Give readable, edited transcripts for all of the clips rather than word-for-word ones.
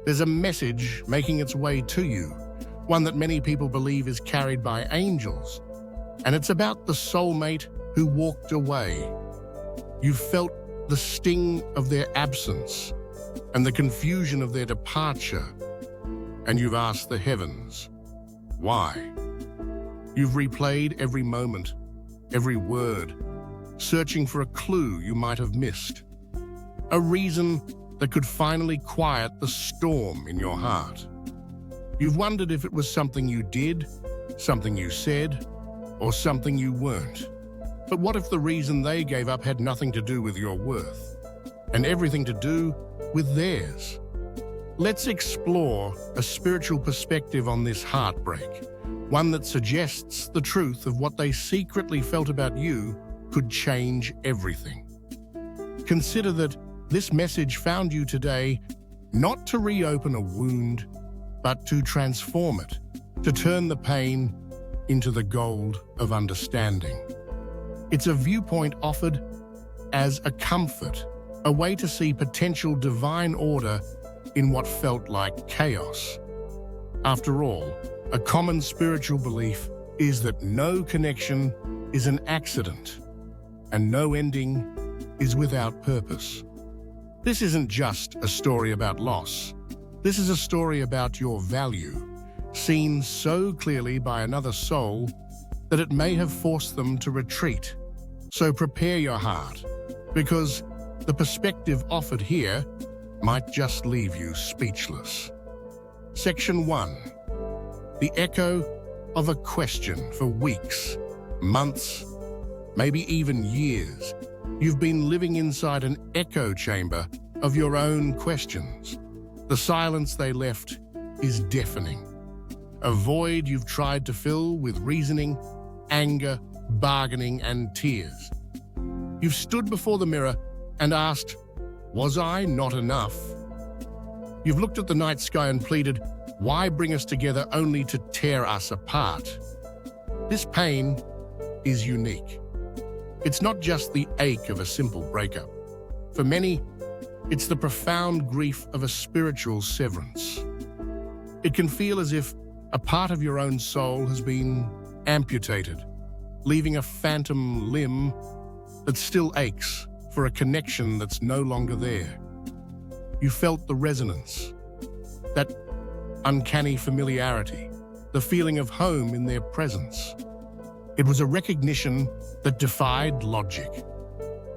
there's a message making its way to you, one that many people believe is carried by angels, and it's about the soulmate who walked away. You felt the sting of their absence and the confusion of their departure, and you've asked the heavens, why? You've replayed every moment, every word, searching for a clue you might have missed, a reason that could finally quiet the storm in your heart. You've wondered if it was something you did, something you said, or something you weren't. But what if the reason they gave up had nothing to do with your worth, and everything to do with theirs? Let's explore a spiritual perspective on this heartbreak, one that suggests the truth of what they secretly felt about you could change everything. Consider that this message found you today not to reopen a wound, but to transform it, to turn the pain into the gold of understanding. It's a viewpoint offered as a comfort, a way to see potential divine order in what felt like chaos. After all, a common spiritual belief is that no connection is an accident, and no ending is without purpose. This isn't just a story about loss. This is a story about your value, seen so clearly by another soul that it may have forced them to retreat. So prepare your heart, because the perspective offered here might just leave you speechless. Section 1. The echo of a question. For weeks, months, maybe even years, you've been living inside an echo chamber of your own questions. The silence they left is deafening. A void you've tried to fill with reasoning, anger, bargaining, and tears. You've stood before the mirror and asked, was I not enough? You've looked at the night sky and pleaded, why bring us together only to tear us apart? This pain is unique. It's not just the ache of a simple breakup. For many, it's the profound grief of a spiritual severance. It can feel as if a part of your own soul has been amputated, leaving a phantom limb that still aches for a connection that's no longer there. You felt the resonance, that uncanny familiarity, the feeling of home in their presence. It was a recognition that defied logic,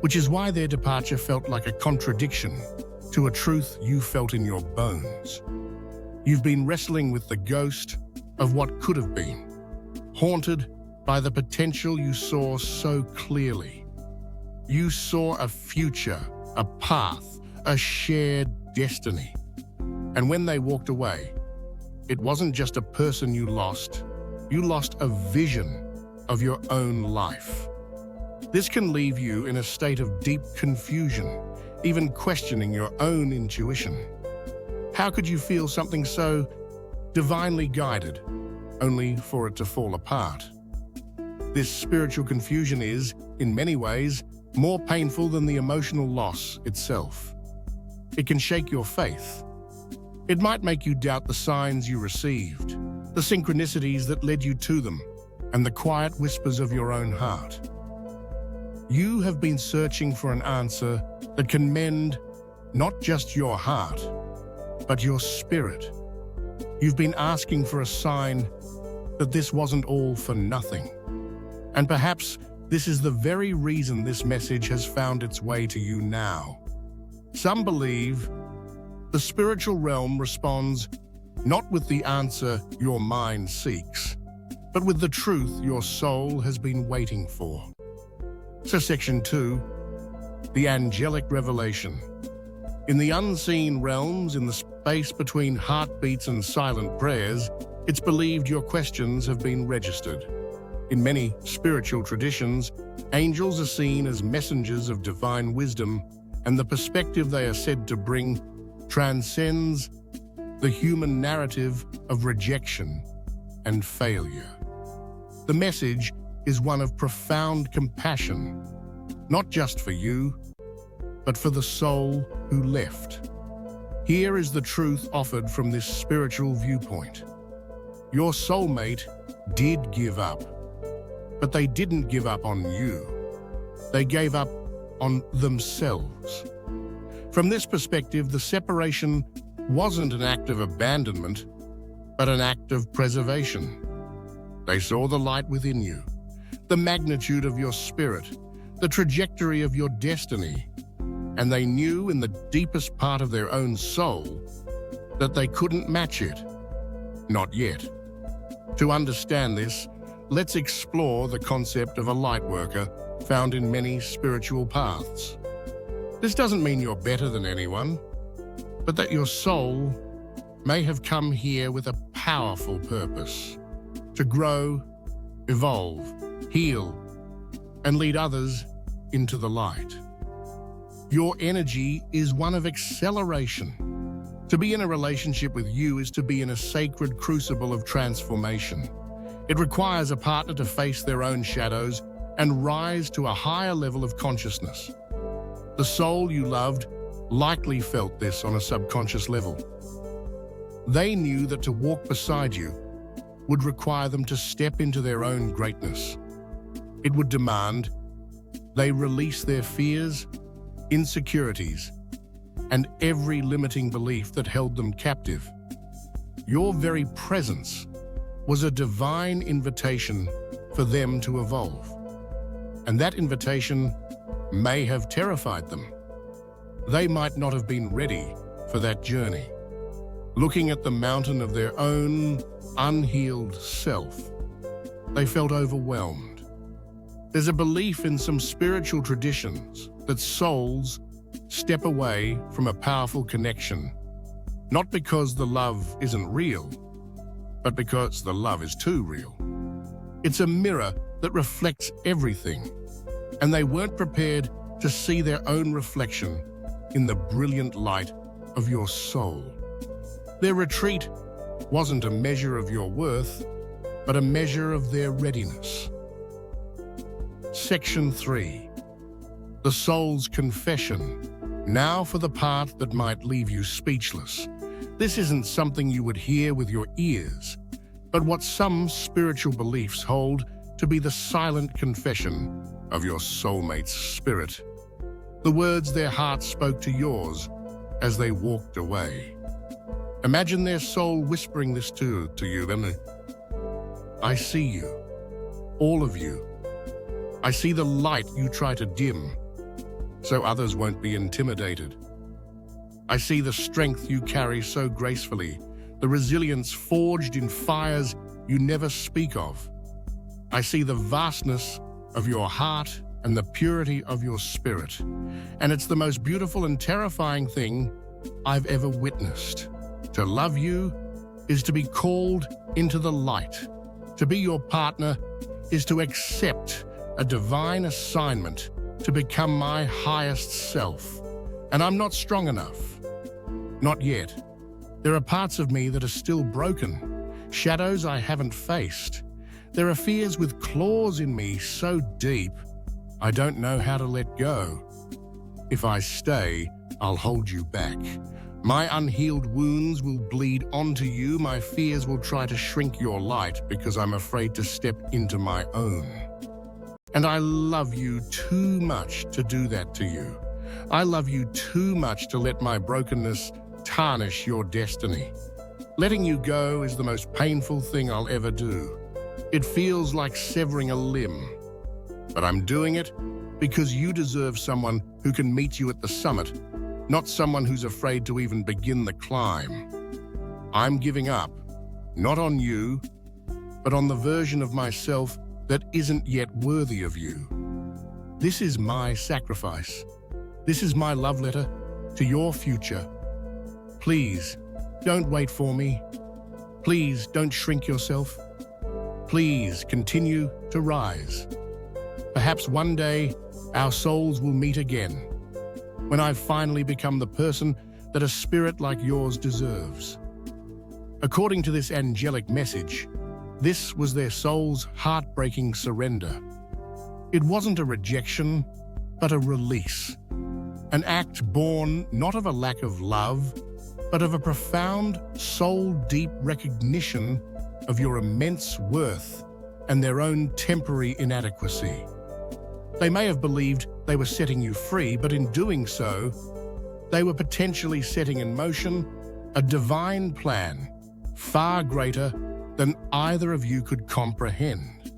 which is why their departure felt like a contradiction to a truth you felt in your bones. You've been wrestling with the ghost of what could have been, haunted by the potential you saw so clearly. You saw a future, a path, a shared destiny. And when they walked away, it wasn't just a person you lost a vision of your own life. This can leave you in a state of deep confusion, even questioning your own intuition. How could you feel something so divinely guided, only for it to fall apart? This spiritual confusion is, in many ways, more painful than the emotional loss itself. It can shake your faith. It might make you doubt the signs you received, the synchronicities that led you to them, and the quiet whispers of your own heart. You have been searching for an answer that can mend not just your heart, but your spirit. You've been asking for a sign that this wasn't all for nothing. And perhaps this is the very reason this message has found its way to you now. Some believe the spiritual realm responds not with the answer your mind seeks, but with the truth your soul has been waiting for. So Section 2, the angelic revelation. In the unseen realms, in the space between heartbeats and silent prayers, it's believed your questions have been registered. In many spiritual traditions, angels are seen as messengers of divine wisdom, and the perspective they are said to bring transcends the human narrative of rejection and failure. The message is one of profound compassion, not just for you, but for the soul who left. Here is the truth offered from this spiritual viewpoint. Your soulmate did give up, but they didn't give up on you. They gave up on themselves. From this perspective, the separation wasn't an act of abandonment, but an act of preservation. They saw the light within you, the magnitude of your spirit, the trajectory of your destiny, and they knew in the deepest part of their own soul that they couldn't match it. Not yet. To understand this, let's explore the concept of a light worker found in many spiritual paths. This doesn't mean you're better than anyone, but that your soul may have come here with a powerful purpose: to grow, evolve, heal, and lead others into the light. Your energy is one of acceleration. To be in a relationship with you is to be in a sacred crucible of transformation. It requires a partner to face their own shadows and rise to a higher level of consciousness. The soul you loved likely felt this on a subconscious level. They knew that to walk beside you would require them to step into their own greatness. It would demand they release their fears, insecurities, and every limiting belief that held them captive. Your very presence was a divine invitation for them to evolve. And that invitation may have terrified them. They might not have been ready for that journey. Looking at the mountain of their own unhealed self, they felt overwhelmed. There's a belief in some spiritual traditions that souls step away from a powerful connection, not because the love isn't real, but because the love is too real. It's a mirror that reflects everything, and they weren't prepared to see their own reflection in the brilliant light of your soul. Their retreat wasn't a measure of your worth, but a measure of their readiness. Section 3. The Soul's Confession. Now for the part that might leave you speechless. This isn't something you would hear with your ears, but what some spiritual beliefs hold to be the silent confession of your soulmate's spirit. The words their heart spoke to yours as they walked away. Imagine their soul whispering this to you, then. I see you, all of you. I see the light you try to dim, so others won't be intimidated. I see the strength you carry so gracefully, the resilience forged in fires you never speak of. I see the vastness of your heart and the purity of your spirit. And it's the most beautiful and terrifying thing I've ever witnessed. To love you is to be called into the light. To be your partner is to accept a divine assignment to become my highest self. And I'm not strong enough. Not yet. There are parts of me that are still broken, shadows I haven't faced. There are fears with claws in me so deep, I don't know how to let go. If I stay, I'll hold you back. My unhealed wounds will bleed onto you. My fears will try to shrink your light because I'm afraid to step into my own. And I love you too much to do that to you. I love you too much to let my brokenness tarnish your destiny. Letting you go is the most painful thing I'll ever do. It feels like severing a limb. But I'm doing it because you deserve someone who can meet you at the summit, not someone who's afraid to even begin the climb. I'm giving up, not on you, but on the version of myself that isn't yet worthy of you. This is my sacrifice. This is my love letter to your future. Please, don't wait for me. Please, don't shrink yourself. Please, continue to rise. Perhaps one day, our souls will meet again, when I've finally become the person that a spirit like yours deserves. According to this angelic message, this was their soul's heartbreaking surrender. It wasn't a rejection, but a release. An act born not of a lack of love, but of a profound, soul-deep recognition of your immense worth and their own temporary inadequacy. They may have believed they were setting you free, but in doing so, they were potentially setting in motion a divine plan far greater than either of you could comprehend.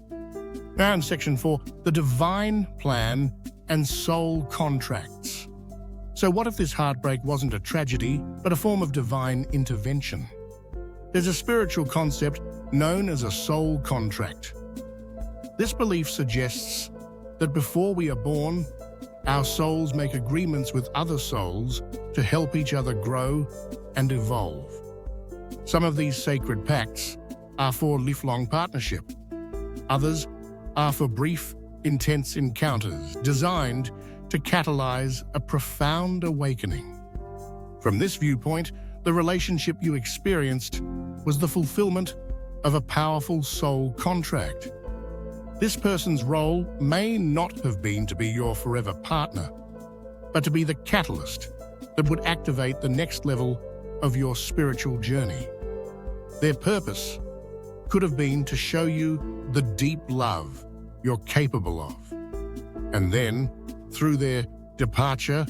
Now in Section 4, the divine plan and soul contracts. So what if this heartbreak wasn't a tragedy, but a form of divine intervention? There's a spiritual concept known as a soul contract. This belief suggests that before we are born, our souls make agreements with other souls to help each other grow and evolve. Some of these sacred pacts are for lifelong partnership. Others are for brief, intense encounters designed to catalyze a profound awakening. From this viewpoint, the relationship you experienced was the fulfillment of a powerful soul contract. This person's role may not have been to be your forever partner, but to be the catalyst that would activate the next level of your spiritual journey. Their purpose could have been to show you the deep love you're capable of, and then, through their departure,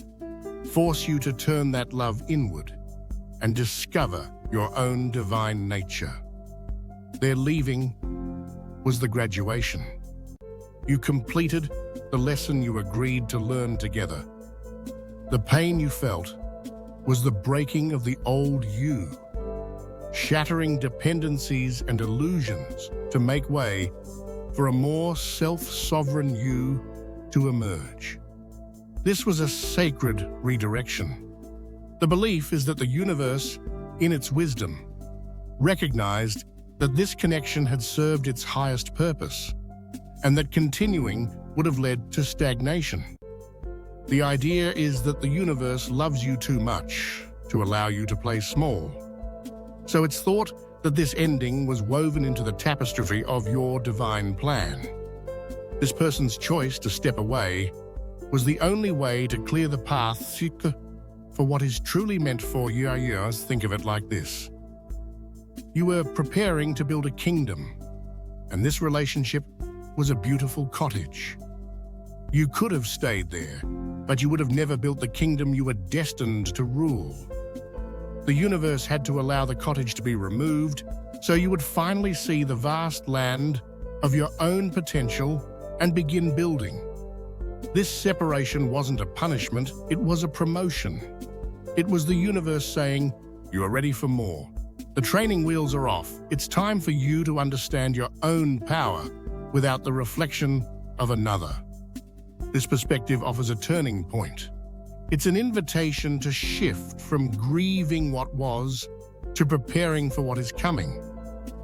force you to turn that love inward and discover your own divine nature. Their leaving was the graduation. You completed the lesson you agreed to learn together. The pain you felt was the breaking of the old you, shattering dependencies and illusions to make way for a more self-sovereign you to emerge. This was a sacred redirection. The belief is that the universe, in its wisdom, recognized that this connection had served its highest purpose, and that continuing would have led to stagnation. The idea is that the universe loves you too much to allow you to play small. So it's thought that this ending was woven into the tapestry of your divine plan. This person's choice to step away was the only way to clear the path for what is truly meant for you. Think of it like this. You were preparing to build a kingdom, and this relationship was a beautiful cottage. You could have stayed there, but you would have never built the kingdom you were destined to rule. The universe had to allow the cottage to be removed, so you would finally see the vast land of your own potential and begin building. This separation wasn't a punishment, it was a promotion. It was the universe saying, you are ready for more. The training wheels are off. It's time for you to understand your own power without the reflection of another. This perspective offers a turning point. It's an invitation to shift from grieving what was to preparing for what is coming.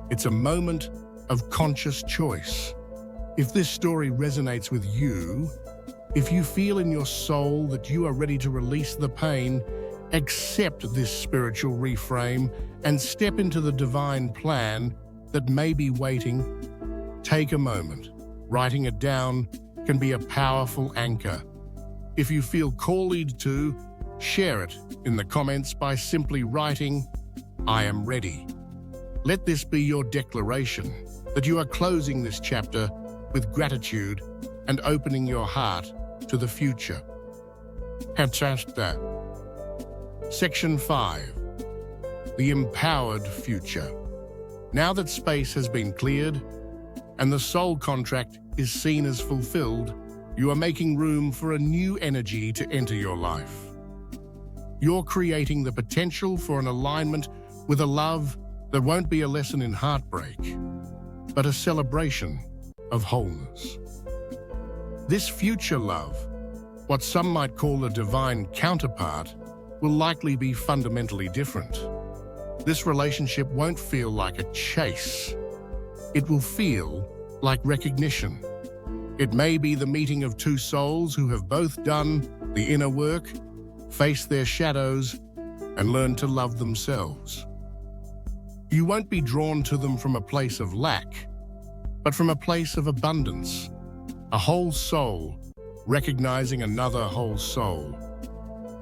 It's a moment of conscious choice. If this story resonates with you, if you feel in your soul that you are ready to release the pain, accept this spiritual reframe and step into the divine plan that may be waiting. Take a moment. Writing it down can be a powerful anchor. If you feel called to, share it in the comments by simply writing, I am ready. Let this be your declaration that you are closing this chapter with gratitude and opening your heart to the future. Section 5. The Empowered Future. Now that space has been cleared and the soul contract is seen as fulfilled, you are making room for a new energy to enter your life. You're creating the potential for an alignment with a love that won't be a lesson in heartbreak, but a celebration of wholeness. This future love, what some might call a divine counterpart, will likely be fundamentally different. This relationship won't feel like a chase. It will feel like recognition. It may be the meeting of two souls who have both done the inner work, faced their shadows, and learned to love themselves. You won't be drawn to them from a place of lack, but from a place of abundance, a whole soul recognizing another whole soul.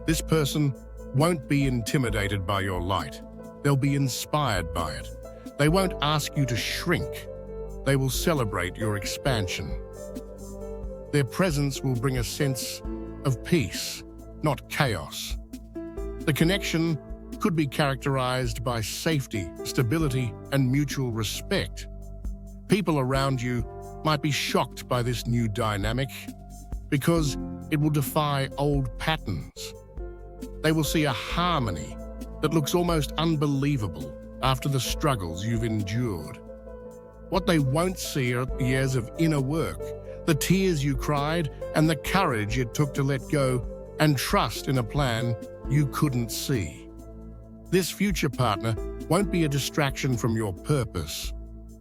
This person won't be intimidated by your light. They'll be inspired by it. They won't ask you to shrink. They will celebrate your expansion. Their presence will bring a sense of peace, not chaos. The connection could be characterized by safety, stability, and mutual respect. People around you might be shocked by this new dynamic because it will defy old patterns. They will see a harmony that looks almost unbelievable after the struggles you've endured. What they won't see are the years of inner work, the tears you cried, and the courage it took to let go and trust in a plan you couldn't see. This future partner won't be a distraction from your purpose.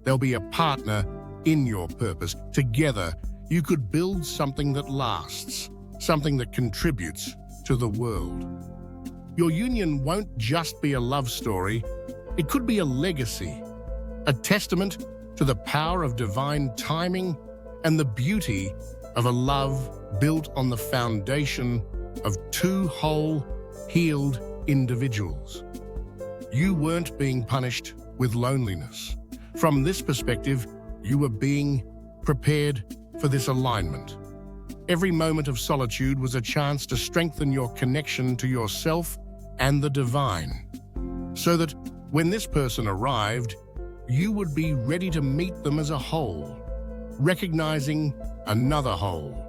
They'll be a partner in your purpose. Together, you could build something that lasts, something that contributes to the world. Your union won't just be a love story, it could be a legacy, a testament to the power of divine timing and the beauty of a love built on the foundation of two whole, healed individuals. You weren't being punished with loneliness. From this perspective, you were being prepared for this alignment. Every moment of solitude was a chance to strengthen your connection to yourself and the divine, so that when this person arrived, you would be ready to meet them as a whole, recognizing another whole.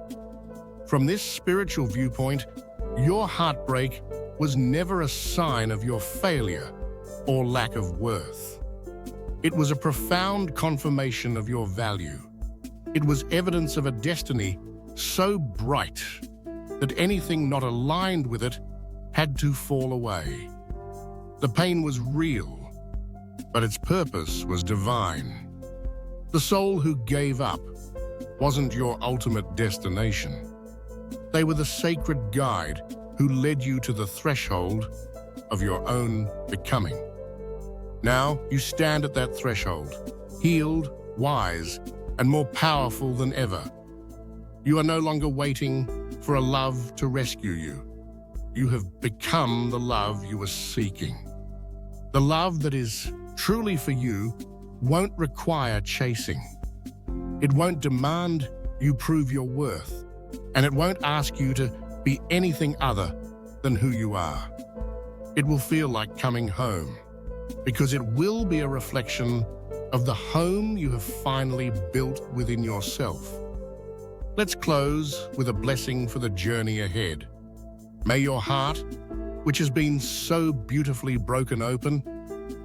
From this spiritual viewpoint, your heartbreak was never a sign of your failure or lack of worth. It was a profound confirmation of your value. It was evidence of a destiny so bright that anything not aligned with it had to fall away. The pain was real, but its purpose was divine. The soul who gave up wasn't your ultimate destination. They were the sacred guide who led you to the threshold of your own becoming. Now you stand at that threshold, healed, wise, and more powerful than ever. You are no longer waiting for a love to rescue you. You have become the love you were seeking. The love that is truly for you won't require chasing. It won't demand you prove your worth, and it won't ask you to be anything other than who you are. It will feel like coming home, because it will be a reflection of the home you have finally built within yourself. Let's close with a blessing for the journey ahead. May your heart, which has been so beautifully broken open,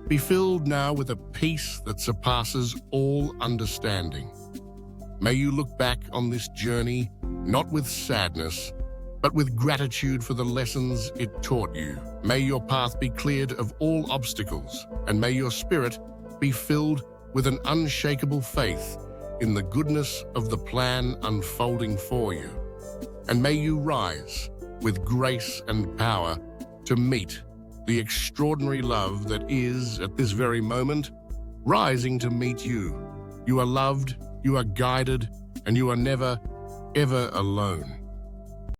be filled now with a peace that surpasses all understanding. May you look back on this journey not with sadness, but with gratitude for the lessons it taught you. May your path be cleared of all obstacles, and may your spirit be filled with an unshakable faith in the goodness of the plan unfolding for you. And may you rise with grace and power to meet the extraordinary love that is, at this very moment, rising to meet you. You are loved, you are guided, and you are never, ever alone.